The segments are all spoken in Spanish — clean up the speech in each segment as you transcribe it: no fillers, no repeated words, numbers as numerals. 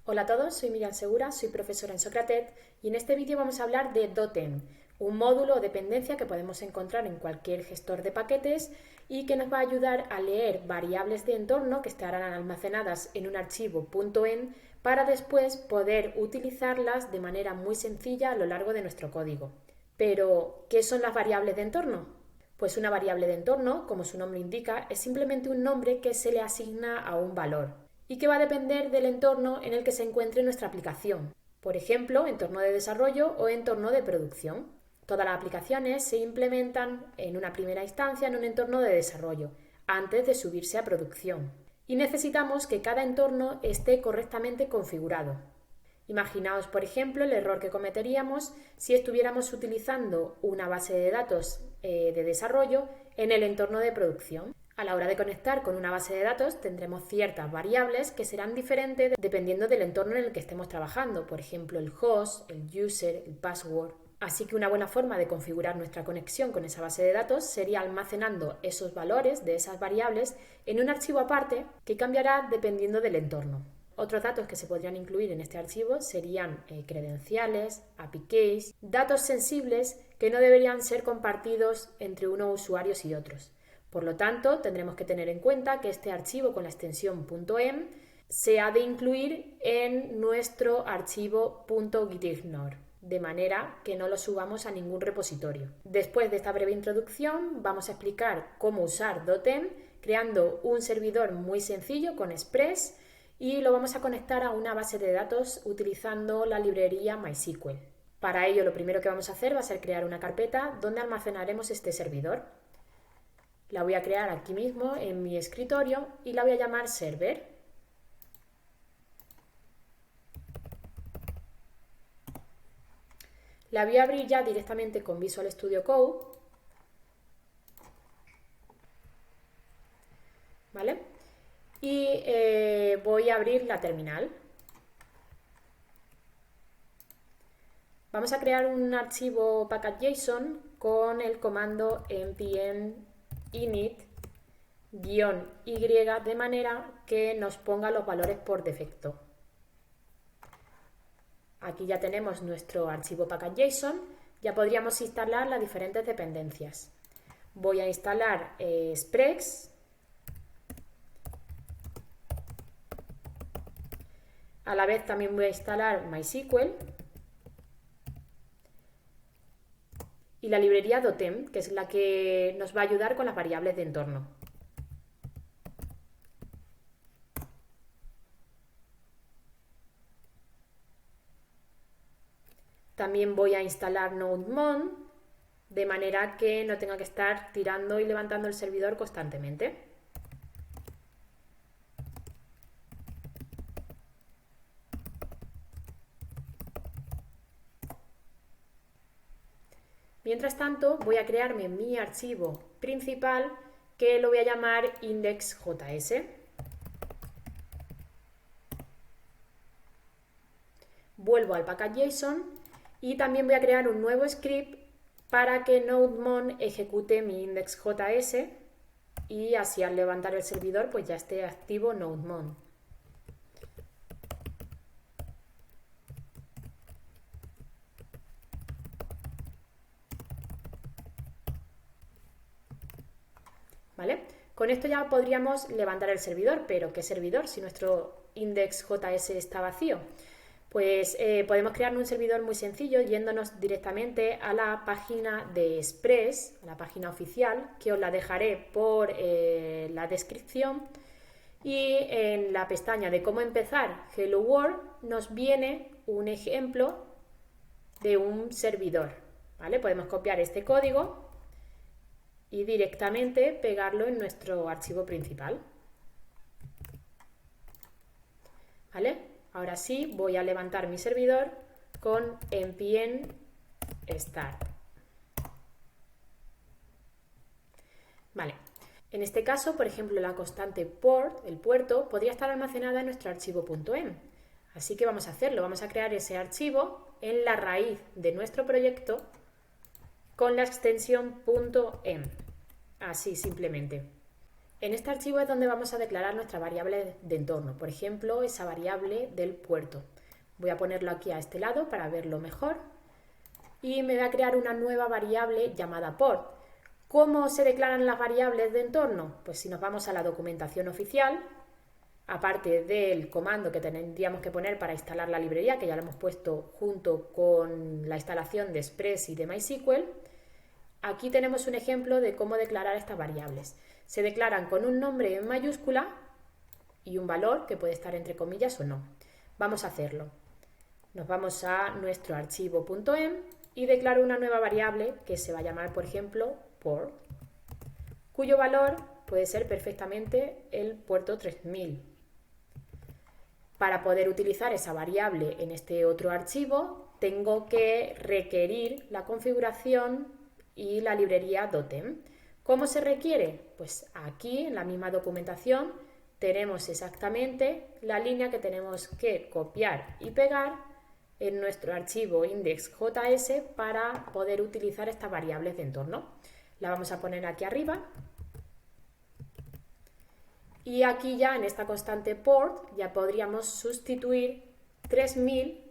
Hola a todos, soy Miriam Segura, soy profesora en Socratet y en este vídeo vamos a hablar de Dotem, un módulo o dependencia que podemos encontrar en cualquier gestor de paquetes y que nos va a ayudar a leer variables de entorno que estarán almacenadas en un archivo .env para después poder utilizarlas de manera muy sencilla a lo largo de nuestro código. Pero, ¿qué son las variables de entorno? Pues una variable de entorno, como su nombre indica, es simplemente un nombre que se le asigna a un valor y que va a depender del entorno en el que se encuentre nuestra aplicación. Por ejemplo, entorno de desarrollo o entorno de producción. Todas las aplicaciones se implementan en una primera instancia en un entorno de desarrollo, antes de subirse a producción. Y necesitamos que cada entorno esté correctamente configurado. Imaginaos, por ejemplo, el error que cometeríamos si estuviéramos utilizando una base de datos de desarrollo en el entorno de producción. A la hora de conectar con una base de datos tendremos ciertas variables que serán diferentes dependiendo del entorno en el que estemos trabajando, por ejemplo el host, el user, el password. Así que una buena forma de configurar nuestra conexión con esa base de datos sería almacenando esos valores de esas variables en un archivo aparte que cambiará dependiendo del entorno. Otros datos que se podrían incluir en este archivo serían credenciales, API keys, datos sensibles que no deberían ser compartidos entre unos usuarios y otros. Por lo tanto, tendremos que tener en cuenta que este archivo con la extensión .env se ha de incluir en nuestro archivo .gitignore, de manera que no lo subamos a ningún repositorio. Después de esta breve introducción, vamos a explicar cómo usar Dotem creando un servidor muy sencillo con Express y lo vamos a conectar a una base de datos utilizando la librería MySQL. Para ello, lo primero que vamos a hacer va a ser crear una carpeta donde almacenaremos este servidor. La voy a crear aquí mismo en mi escritorio y la voy a llamar server. La voy a abrir ya directamente con Visual Studio Code. ¿Vale? Y voy a abrir la terminal. Vamos a crear un archivo package.json con el comando npm init-y de manera que nos ponga los valores por defecto. Aquí ya tenemos nuestro archivo package.json, ya podríamos instalar las diferentes dependencias. Voy a instalar Express. A la vez también voy a instalar MySQL y la librería Dotem, que es la que nos va a ayudar con las variables de entorno. También voy a instalar NodeMon, de manera que no tenga que estar tirando y levantando el servidor constantemente. Mientras tanto, voy a crearme mi archivo principal que lo voy a llamar index.js. Vuelvo al package.json y también voy a crear un nuevo script para que NodeMon ejecute mi index.js y así al levantar el servidor pues ya esté activo NodeMon. ¿Vale? Con esto ya podríamos levantar el servidor, pero ¿qué servidor si nuestro index.js está vacío? Pues podemos crear un servidor muy sencillo yéndonos directamente a la página de Express, a la página oficial, que os la dejaré por la descripción. Y en la pestaña de cómo empezar Hello World nos viene un ejemplo de un servidor. ¿Vale? Podemos copiar este código y directamente pegarlo en nuestro archivo principal. ¿Vale? Ahora sí voy a levantar mi servidor con npm start. Vale. En este caso, por ejemplo, la constante port, el puerto, podría estar almacenada en nuestro archivo .env. Así que vamos a hacerlo. Vamos a crear ese archivo en la raíz de nuestro proyecto con la extensión .env. Así simplemente. En este archivo es donde vamos a declarar nuestra variable de entorno, por ejemplo, esa variable del puerto. Voy a ponerlo aquí a este lado para verlo mejor y me voy a crear una nueva variable llamada port. ¿Cómo se declaran las variables de entorno? Pues si nos vamos a la documentación oficial, aparte del comando que tendríamos que poner para instalar la librería, que ya lo hemos puesto junto con la instalación de Express y de MySQL, aquí tenemos un ejemplo de cómo declarar estas variables. Se declaran con un nombre en mayúscula y un valor que puede estar entre comillas o no. Vamos a hacerlo. Nos vamos a nuestro archivo .env y declaro una nueva variable que se va a llamar, por ejemplo, port, cuyo valor puede ser perfectamente el puerto 3000. Para poder utilizar esa variable en este otro archivo, tengo que requerir la configuración y la librería .env. ¿Cómo se requiere? Pues aquí, en la misma documentación, tenemos exactamente la línea que tenemos que copiar y pegar en nuestro archivo index.js para poder utilizar estas variables de entorno. La vamos a poner aquí arriba. Y aquí ya en esta constante port ya podríamos sustituir 3000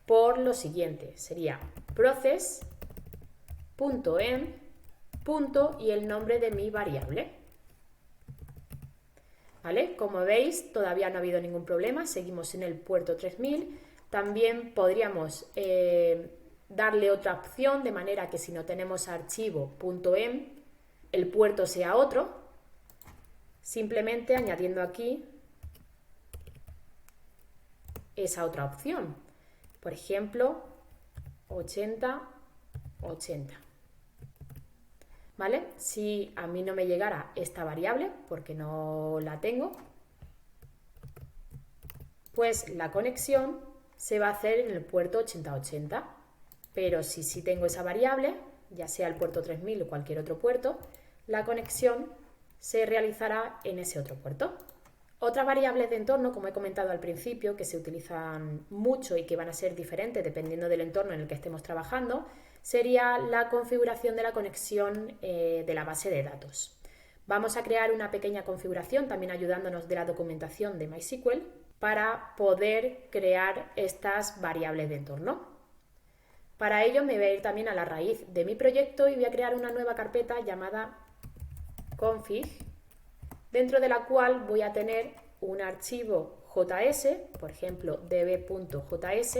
por lo siguiente. Sería process.env y el nombre de mi variable. ¿Vale? Como veis, todavía no ha habido ningún problema. Seguimos en el puerto 3000. También podríamos darle otra opción de manera que si no tenemos archivo.env, el puerto sea otro. Simplemente añadiendo aquí esa otra opción. Por ejemplo, 80-80. ¿Vale? Si a mí no me llegara esta variable, porque no la tengo, pues la conexión se va a hacer en el puerto 8080. Pero si sí tengo esa variable, ya sea el puerto 3000 o cualquier otro puerto, la conexión se realizará en ese otro puerto. Otras variables de entorno, como he comentado al principio, que se utilizan mucho y que van a ser diferentes dependiendo del entorno en el que estemos trabajando, sería la configuración de la conexión de la base de datos. Vamos a crear una pequeña configuración, también ayudándonos de la documentación de MySQL, para poder crear estas variables de entorno. Para ello me voy a ir también a la raíz de mi proyecto y voy a crear una nueva carpeta llamada config, dentro de la cual voy a tener un archivo JS, por ejemplo db.js,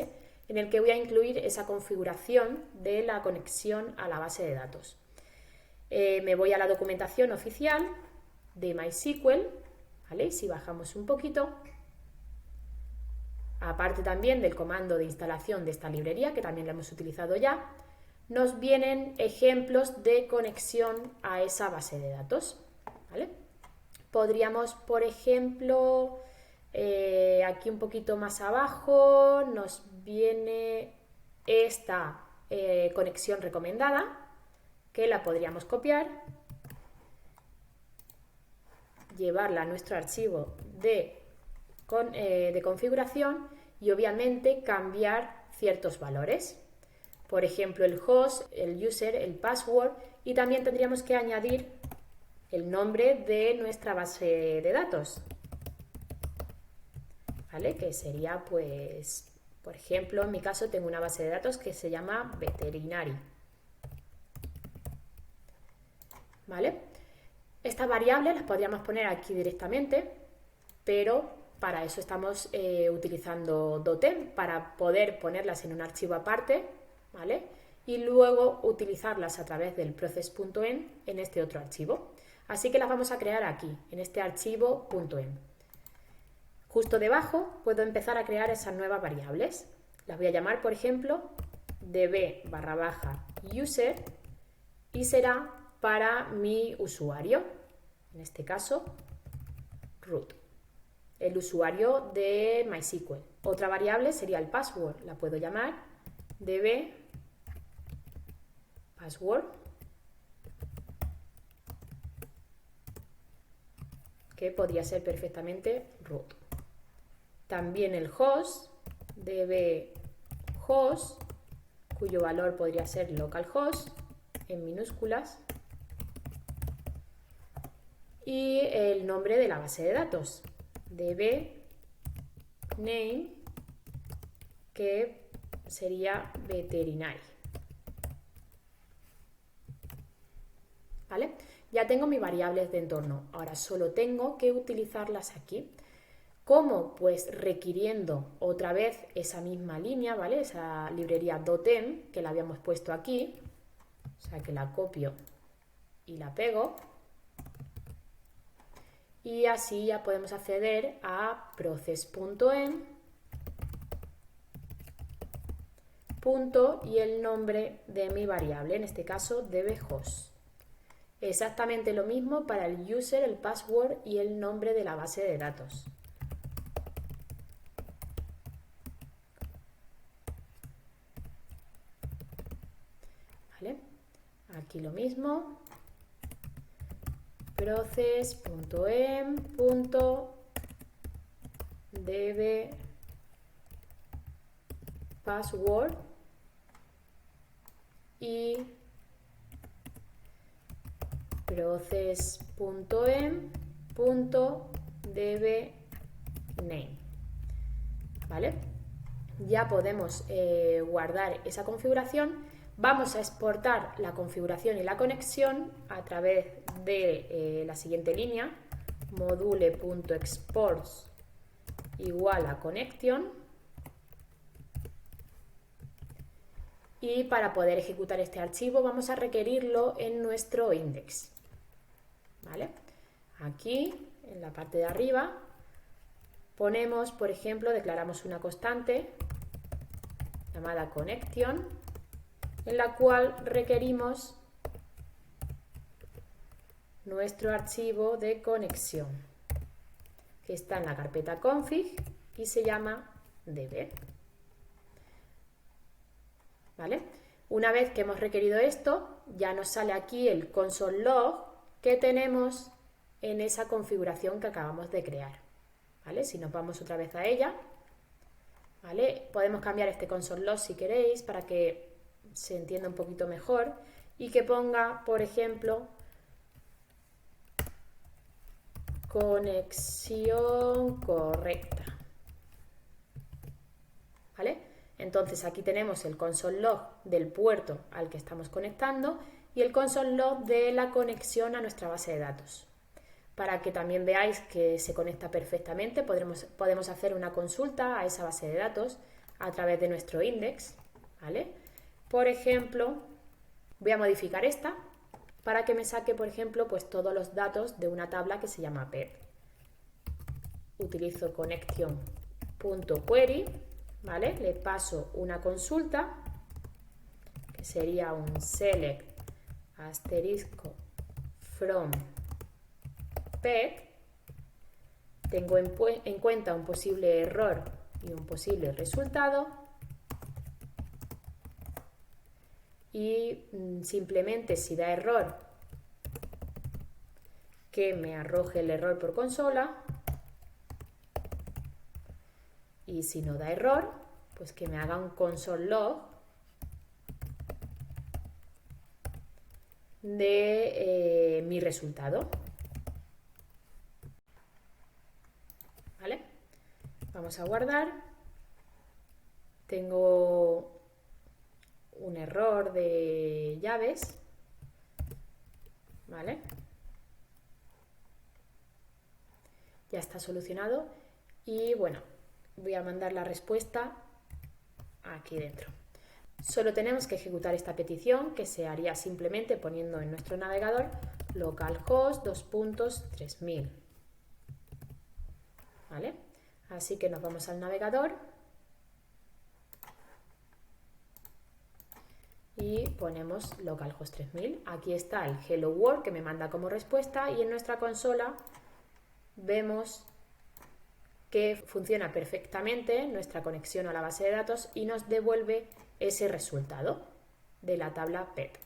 en el que voy a incluir esa configuración de la conexión a la base de datos. Me voy a la documentación oficial de MySQL, ¿vale? Si bajamos un poquito, aparte también del comando de instalación de esta librería, que también la hemos utilizado ya, nos vienen ejemplos de conexión a esa base de datos, ¿vale? Podríamos, por ejemplo, aquí un poquito más abajo nos viene esta conexión recomendada, que la podríamos copiar, llevarla a nuestro archivo de configuración y obviamente cambiar ciertos valores. Por ejemplo, el host, el user, el password, y también tendríamos que añadir el nombre de nuestra base de datos, ¿vale? Que sería, pues, por ejemplo, en mi caso tengo una base de datos que se llama Veterinary, ¿vale? Estas variables las podríamos poner aquí directamente, pero para eso estamos utilizando .env, para poder ponerlas en un archivo aparte, ¿vale? Y luego utilizarlas a través del process.env en este otro archivo. Así que las vamos a crear aquí, en este archivo .env. Justo debajo puedo empezar a crear esas nuevas variables. Las voy a llamar, por ejemplo, db_user y será para mi usuario, en este caso, root, el usuario de MySQL. Otra variable sería el password, la puedo llamar db_password, que podría ser perfectamente root. También el host, db_host, cuyo valor podría ser localhost en minúsculas. y el nombre de la base de datos, dbName, que sería veterinary. ¿Vale? Ya tengo mis variables de entorno, ahora solo tengo que utilizarlas aquí. ¿Cómo? Pues requiriendo otra vez esa misma línea, ¿vale? Esa librería .env que la habíamos puesto aquí, o sea que la copio y la pego. Y así ya podemos acceder a process.env y el nombre de mi variable, en este caso dbHost. Exactamente lo mismo para el user, el password y el nombre de la base de datos. ¿Vale? Aquí lo mismo. process.env.dbPassword y process.env.dbName. ¿Vale? Ya podemos guardar esa configuración. Vamos a exportar la configuración y la conexión a través de la siguiente línea, module.exports igual a connection. Y para poder ejecutar este archivo vamos a requerirlo en nuestro index. ¿Vale? Aquí, en la parte de arriba, ponemos, por ejemplo, declaramos una constante llamada connection, en la cual requerimos nuestro archivo de conexión, que está en la carpeta config y se llama db. ¿Vale? Una vez que hemos requerido esto, ya nos sale aquí el console log que tenemos en esa configuración que acabamos de crear. ¿Vale? Si nos vamos otra vez a ella, ¿vale? Podemos cambiar este console log si queréis para que se entienda un poquito mejor y que ponga, por ejemplo, conexión correcta. ¿Vale? Entonces aquí tenemos el console log del puerto al que estamos conectando y el console log de la conexión a nuestra base de datos. Para que también veáis que se conecta perfectamente, podemos hacer una consulta a esa base de datos a través de nuestro index. ¿Vale? Por ejemplo, voy a modificar esta para que me saque, por ejemplo, pues todos los datos de una tabla que se llama pet. Utilizo connection.query, ¿vale? Le paso una consulta que sería un select asterisco from pet. Tengo en cuenta un posible error y un posible resultado y simplemente si da error que me arroje el error por consola y si no da error pues que me haga un console log de mi resultado. ¿Vale? Vamos a guardar. Tengo un error de llaves, ¿vale? Ya está solucionado y bueno, voy a mandar la respuesta aquí dentro. Solo tenemos que ejecutar esta petición que se haría simplemente poniendo en nuestro navegador localhost 2.3000. ¿Vale? Así que nos vamos al navegador y ponemos localhost 3000. Aquí está el hello world que me manda como respuesta y en nuestra consola vemos que funciona perfectamente nuestra conexión a la base de datos y nos devuelve ese resultado de la tabla pet.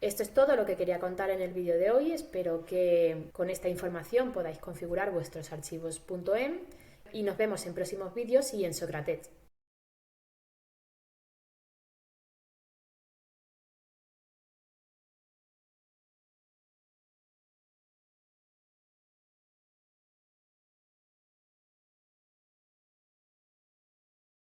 Esto es todo lo que quería contar en el vídeo de hoy. Espero que con esta información podáis configurar vuestros archivos .env y nos vemos en próximos vídeos y en Socrates.